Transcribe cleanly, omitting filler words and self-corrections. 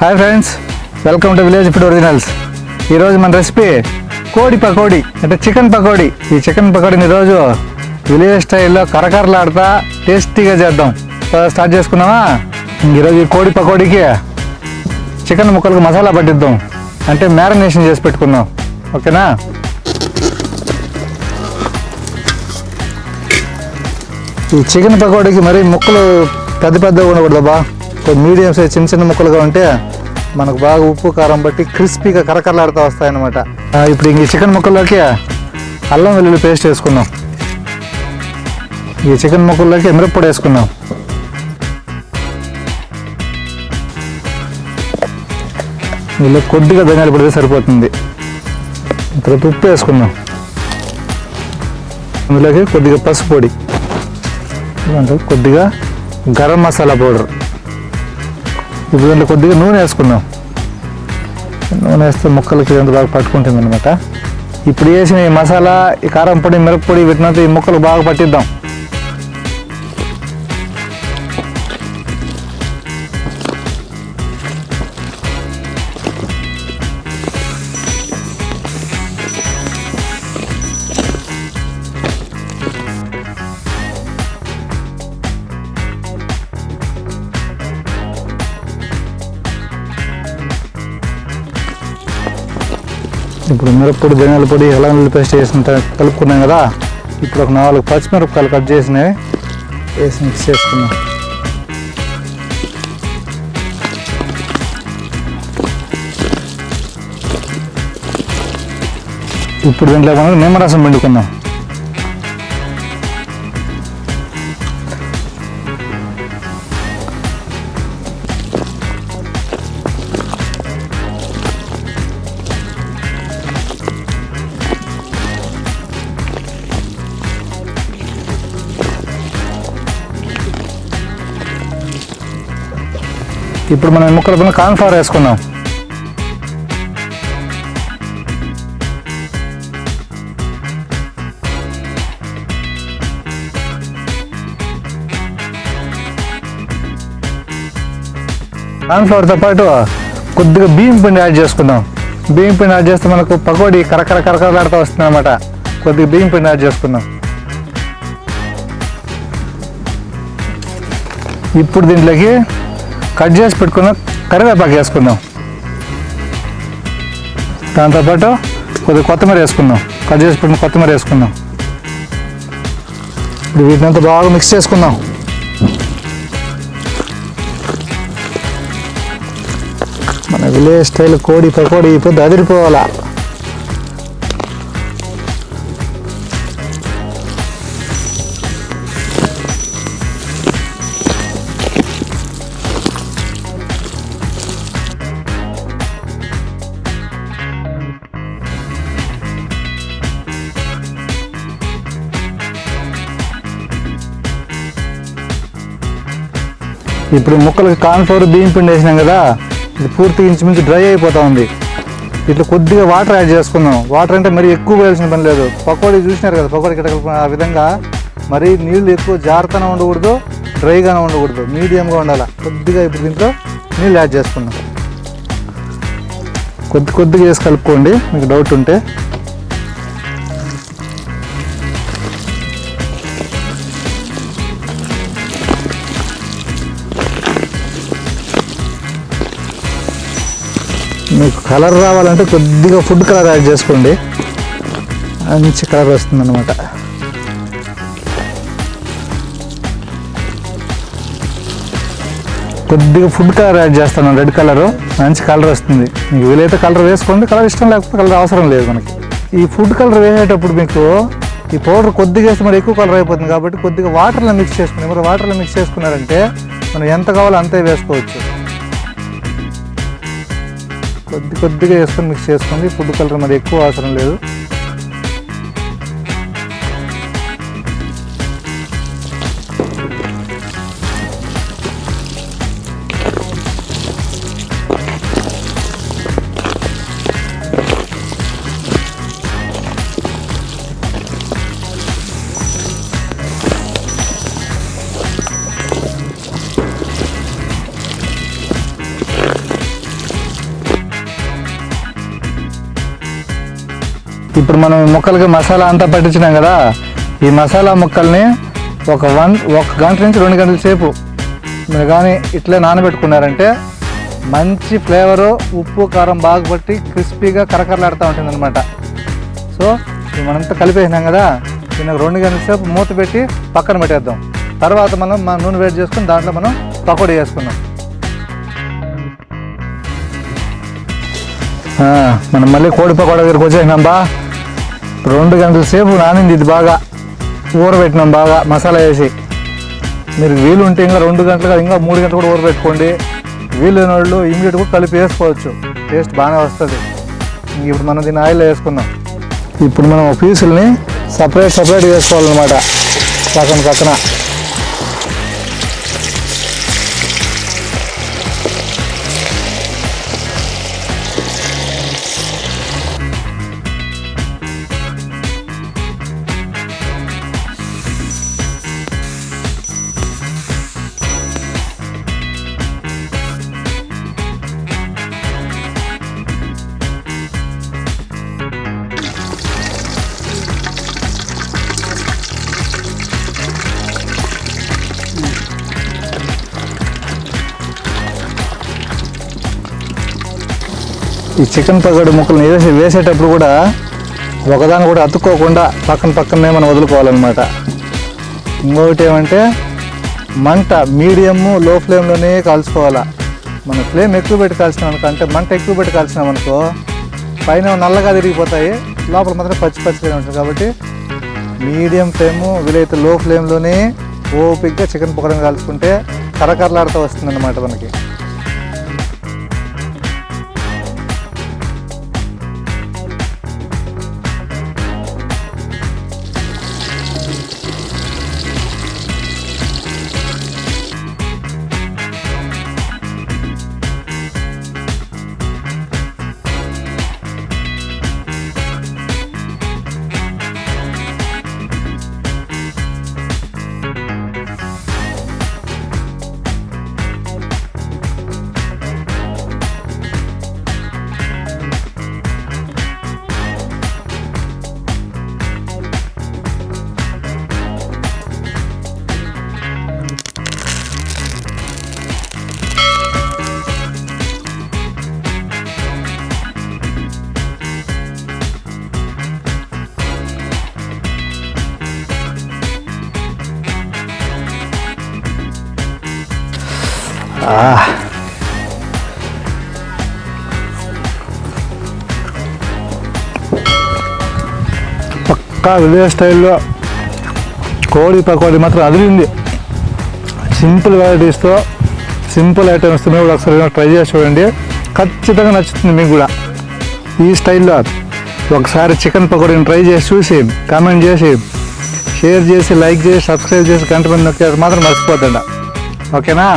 Hi friends, welcome to village food originals. ఈరోజు మన recipe కోడి పకోడీ అంటే చికెన్ పకోడీ. ఈ చికెన్ పకోడీని ఈరోజు విలేజ్ స్టైల్లో కరకరలాడుతా టేస్టీగా చేద్దాం. స్టార్ట్ చేసుకున్నామా? ఈరోజు ఈ కోడి పకోడీకి చికెన్ ముక్కలకు మసాలా పట్టిద్దాం, అంటే మ్యారినేషన్ చేసి పెట్టుకుందాం. ఓకేనా? ఈ చికెన్ పకోడీకి మరి ముక్కలు పెద్ద పెద్దగా ఉండకూడదబ్బా, మీడియం సైజ్ చిన్న చిన్న ముక్కలుగా ఉంటే మనకు బాగా ఉప్పు కారం బట్టి క్రిస్పీగా కరకరలాడుతూ వస్తాయన్నమాట. ఇప్పుడు ఈ చికెన్ ముక్కల్లోకి అల్లం వెల్లుల్లి పేస్ట్ వేసుకుందాం. ఈ చికెన్ ముక్కల్లోకి మిరప్పొడి వేసుకుందాం. ఇందులో కొద్దిగా ధనియాల పొడి సరిపోతుంది. తర్వాత ఉప్పు వేసుకుందాం. అందులోకి కొద్దిగా పసుపు పొడి, కొద్దిగా గరం మసాలా పౌడర్. ఇప్పుడు దాంట్లో కొద్దిగా నూనె వేసుకుందాం. నూనె వేస్తే ముక్కలకి ఎంత బాగా పట్టుకుంటుంది అనమాట. ఇప్పుడు వేసిన ఈ మసాలా, ఈ కారం పొడి, మిరప్పొడి వీటినంతా ఈ ముక్కలు బాగా పట్టిద్దాం. ఇప్పుడు మిరప్పొడి, ధనియాల పొడి, అల్లం వెల్లుల్లి పేస్ట్ వేసిన కలుపుకున్నాం కదా. ఇప్పుడు ఒక 4 పచ్చిమిరపకాయలు కట్ చేసినవి వేసి మిక్స్ చేసుకున్నాం. ఇప్పుడు దీంట్లో మనం నిమ్మరసం పిండుకుందాం. ఇప్పుడు మనం ముక్కల పైన కార్న్ఫ్లవర్ వేసుకుందాం. కార్న్ఫ్లవర్తో పాటు కొద్దిగా బియ్యం పిండి యాడ్ చేసుకుందాం. బియ్యం పిండి యాడ్ చేస్తే మనకు పకోడీ కరకరలాడుతూ వస్తుంది అనమాట. కొద్దిగా బియ్యం పిండి యాడ్ చేసుకుందాం. ఇప్పుడు దీంట్లోకి కట్ చేసి పెట్టుకున్న కరివేపాకు వేసుకుందాం. దాంతోపాటు కొద్దిగా కొత్తిమీర వేసుకుందాం. కట్ చేసి పెట్టుకున్న కొత్తిమీర వేసుకుందాం. ఇప్పుడు వీటినంతా బాగా మిక్స్ చేసుకుందాం. మన విలేజ్ స్టైల్ కోడి పకోడీ ఇప్పుడు అదిరిపోవాలా. ఇప్పుడు ముక్కలకి కార్న్ఫ్లవర్, బియ్యం పిండి వేసినాం కదా, ఇది పూర్తిగా ఇంచుమించు డ్రై అయిపోతూ ఉంది. ఇట్లా కొద్దిగా వాటర్ యాడ్ చేసుకుందాం. వాటర్ అంటే మరీ ఎక్కువ వేయాల్సిన పని లేదు. పకోడీ చూసినారు కదా, పకోడీ కిటకలు ఆ విధంగా మరీ నీళ్ళు ఎక్కువ జారుతూనే ఉండకూడదు, డ్రైగానే ఉండకూడదు, మీడియంగా ఉండాలి. కొద్దిగా ఇప్పుడు దీంట్లో నీళ్ళు యాడ్ చేసుకుందాం. కొద్దిగా వేసి కలుపుకోండి మీకు డౌట్ ఉంటే. మీకు కలర్ రావాలంటే కొద్దిగా ఫుడ్ కలర్ యాడ్ చేసుకోండి, మంచి కలర్ వస్తుంది అన్నమాట. కొద్దిగా ఫుడ్ కలర్ యాడ్ చేస్తాను, రెడ్ కలరు, మంచి కలర్ వస్తుంది. మీకు వీలైతే కలర్ వేసుకోండి, కలర్ ఇష్టం లేకపోతే కలర్ అవసరం లేదు మనకి. ఈ ఫుడ్ కలర్ వేసేటప్పుడు మీకు ఈ పౌడర్ కొద్దిగా వేస్తే మరి ఎక్కువ కలర్ అయిపోతుంది కాబట్టి కొద్దిగా వాటర్లో మిక్స్ చేసుకుని, మరి వాటర్లో మిక్స్ చేసుకున్నారంటే మనం ఎంత కావాలో అంతే వేసుకోవచ్చు. కొద్దిగా వేసుకొని మిక్స్ చేసుకోండి. ఫుడ్ కలర్ మరి ఎక్కువ అవసరం లేదు. ఇప్పుడు మనం ముక్కలకి మసాలా అంతా పట్టించినాం కదా, ఈ మసాలా ముక్కల్ని ఒక గంట నుంచి 2 గంటల సేపు మీరు కానీ ఇట్లే నానబెట్టుకున్నారంటే మంచి ఫ్లేవరు, ఉప్పు కారం బాగా పట్టి క్రిస్పీగా కరకరలాడుతూ ఉంటుంది అనమాట. సో మనంతా కలిపేసినాం కదా, దీన్ని 2 గంటల సేపు మూత పెట్టి పక్కన పెట్టేద్దాం. తర్వాత మనం నూనె వేడి చేసుకుని దాంట్లో మనం పకోడీ చేసుకుందాం. మనం మళ్ళీ కోడి పకోడా దగ్గరికి వచ్చేసినాం బా. 2 గంటల సేపు నానింది, ఇది బాగా ఊరబెట్టినాం బాగా మసాలా వేసి. మీరు వీలు ఉంటే ఇంకా 2 గంటలు కాదు, ఇంకా 3 గంటలు కూడా ఊరబెట్టుకోండి. వీలు లేని వాళ్ళు ఇమీడియట్గా కలిపి వేసుకోవచ్చు, టేస్ట్ బాగానే వస్తుంది. ఇప్పుడు మనం దీన్ని ఆయిల్లో వేసుకుందాం. ఇప్పుడు మనం పీసుల్ని సపరేట్ వేసుకోవాలన్నమాట పక్కన. ఈ చికెన్ పకోడీ ముక్కలు వేసేటప్పుడు కూడా ఒకదాన్ని కూడా అతుక్కోకుండా పక్కనే మనం వదులుకోవాలన్నమాట. ఇంకొకటి ఏమంటే మంట మీడియము లో ఫ్లేమ్లోనే కాల్చుకోవాలా. మన ఫ్లేమ్ ఎక్కువ పెట్టి కాల్చినాం అనుకో, అంటే మంట ఎక్కువ పెట్టి కాల్చినాం అనుకో పైన నల్లగా తిరిగిపోతాయి, లోపల మాత్రం పచ్చిగా ఉంటుంది. కాబట్టి మీడియం ఫ్లేము, వీలైతే లో ఫ్లేమ్లోనే ఓపిక్గా చికెన్ పకోడీని కాల్చుకుంటే కరకరలాడుతూ వస్తుంది అన్నమాట మనకి. పక్కా విలేజ్ స్టైల్లో కోడి పకోడీ మాత్రం అదిరింది. సింపుల్ వెరైటీస్తో, సింపుల్ ఐటమ్స్తో మీరు కూడా ఒకసారి ట్రై చేసి చూడండి, ఖచ్చితంగా నచ్చుతుంది మీకు కూడా. ఈ స్టైల్లో ఒకసారి చికెన్ పకోడీని ట్రై చేసి చూసి కామెంట్ చేసి షేర్ చేసి లైక్ చేసి సబ్స్క్రైబ్ చేసి గంట మీద నొక్కేసి మాత్రం మర్చిపోతుండ. ఓకేనా?